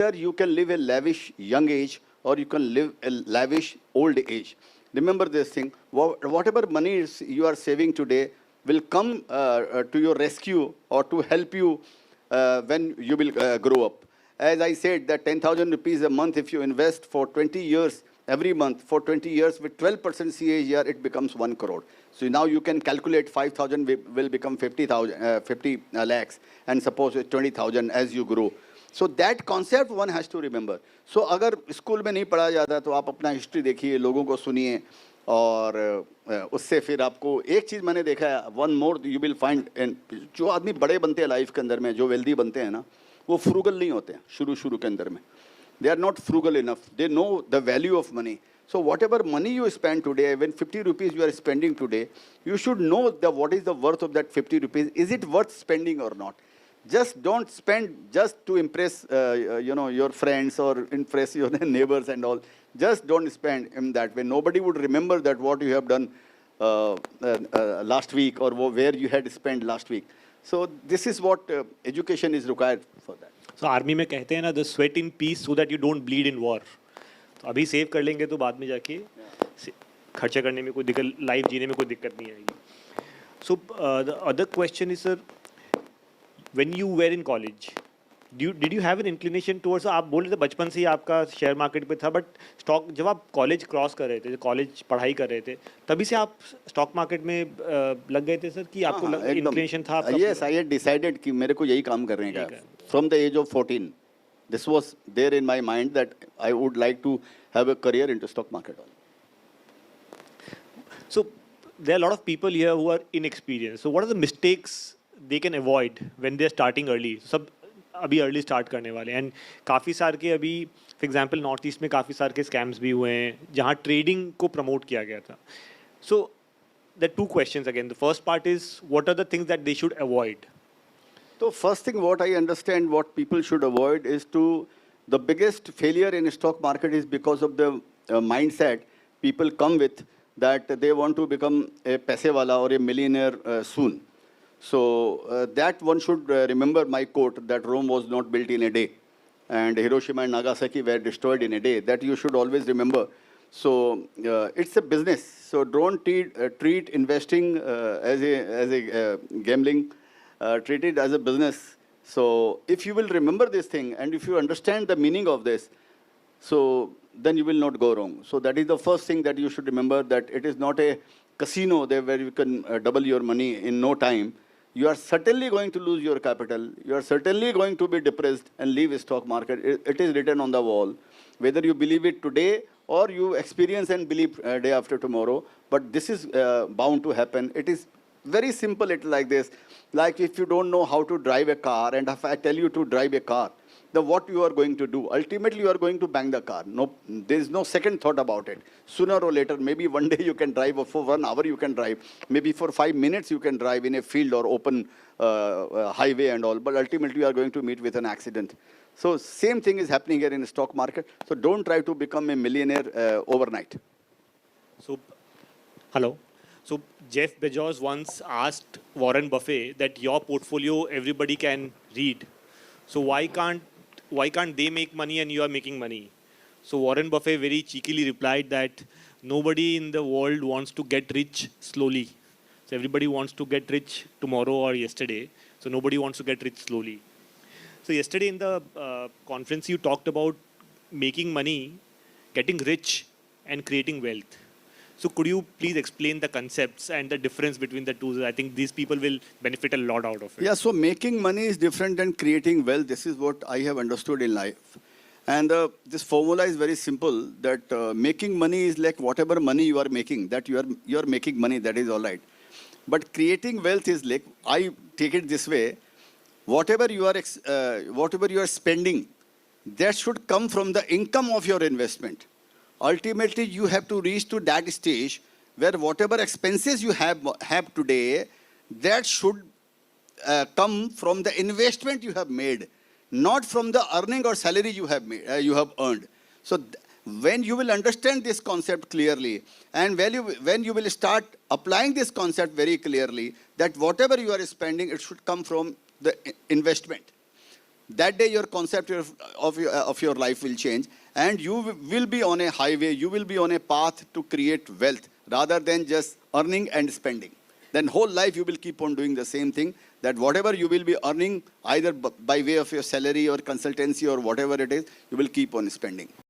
Either you can live a lavish young age or you can live a lavish old age. Remember this thing, whatever money you are saving today will come to your rescue or to help you when you will grow up. As I said, that 10,000 rupees a month, if you invest for 20 years, every month, for 20 years with 12% CAGR, it becomes 1 crore. So now you can calculate 5,000 will become 50 lakhs, and suppose it's 20,000 as you grow. So that concept one has to remember. So अगर school में नहीं पढ़ा जाता तो आप अपना history देखिए, लोगों को सुनिए, और उससे फिर आपको एक चीज़ मैंने देखा है, one more you will find, जो आदमी बड़े बनते हैं लाइफ के अंदर में, जो वेल्दी बनते हैं ना, वो फ्रूगल नहीं होते हैं शुरू के अंदर में. They are not frugal enough. They know the value of money. So whatever money you spend today, when 50 rupees you are spending today, you should know what is the worth of that 50 rupees. Is it worth spending or not? Just don't spend just to impress your friends or impress your neighbors and all. Just don't spend in that way. Nobody would remember that what you have done last week or where you had spent last week. So this is what education is required for that. So army में कहते हैं ना, the sweat in peace so that you don't bleed in war. तो अभी save कर लेंगे तो बाद में जाके खर्चा करने में कोई दिक्कत, लाइफ जीने में कोई दिक्कत नहीं आएगी. So the other question is sir, when you were in college, did you have an inclination towards, आप बोल रहे थे बचपन से ही आपका शेयर मार्केट पे था, बट स्टॉक जब आप कॉलेज क्रॉस कर रहे थे, कॉलेज पढ़ाई कर रहे थे, तभी से आप स्टॉक मार्केट में लग गए थे सर, कि आपको इंक्लिनेशन था? यस, आई हैड डिसाइडेड कि मेरे को यही काम करने का. From the age of 14, this was there in my mind that I would like to have a career into stock market. So there are a lot of people here who are inexperienced. So what are the mistakes they can avoid when they are starting early? सब अभी early start करने वाले हैं, and काफ़ी सारे के अभी, for example north east में काफ़ी सारे के scams भी हुए हैं जहाँ trading को promote किया गया था. So there are two questions again. The first part is, what are the things that they should avoid? So first thing what I understand what people should avoid is the biggest failure in stock market is because of the mindset people come with, that they want to become a paise wala or a millionaire soon. So that one should remember my quote that Rome was not built in a day and Hiroshima and Nagasaki were destroyed in a day. That you should always remember. So it's a business. So don't treat investing as a gambling. Treat it as a business. So if you will remember this thing and if you understand the meaning of this, so then you will not go wrong. So that is the first thing that you should remember, that it is not a casino there where you can double your money in no time. You are certainly going to lose your capital. You are certainly going to be depressed and leave the stock market. It is written on the wall. Whether you believe it today or you experience and believe day after tomorrow, but this is bound to happen. It is very simple. It's like this. Like if you don't know how to drive a car, and if I tell you to drive a car, then what you are going to do? Ultimately, you are going to bang the car. No, there is no second thought about it. Sooner or later, maybe one day you can drive, or for 1 hour you can drive. Maybe for 5 minutes you can drive in a field or open highway and all. But ultimately, you are going to meet with an accident. So same thing is happening here in the stock market. So don't try to become a millionaire overnight. So, hello. So Jeff Bezos once asked Warren Buffett that your portfolio everybody can read. So why can't they make money and you are making money? So Warren Buffett very cheekily replied that nobody in the world wants to get rich slowly. So everybody wants to get rich tomorrow or yesterday. So nobody wants to get rich slowly. So yesterday in the conference you talked about making money, getting rich and creating wealth. So could you please explain the concepts and the difference between the two? I think these people will benefit a lot out of it. Yeah, so making money is different than creating wealth. This is what I have understood in life. And this formula is very simple, that making money is like whatever money you are making, that you are making money, that is all right. But creating wealth is like, I take it this way, whatever you are spending, that should come from the income of your investment. Ultimately, you have to reach to that stage where whatever expenses you have today, that should come from the investment you have made, not from the earning or salary you have earned. So when you will understand this concept clearly, and when you will start applying this concept very clearly, that whatever you are spending, it should come from the investment. that day your concept of your life will change, and you will be on a highway, you will be on a path to create wealth rather than just earning and spending. Then whole life you will keep on doing the same thing, that whatever you will be earning, either by way of your salary or consultancy or whatever it is, you will keep on spending.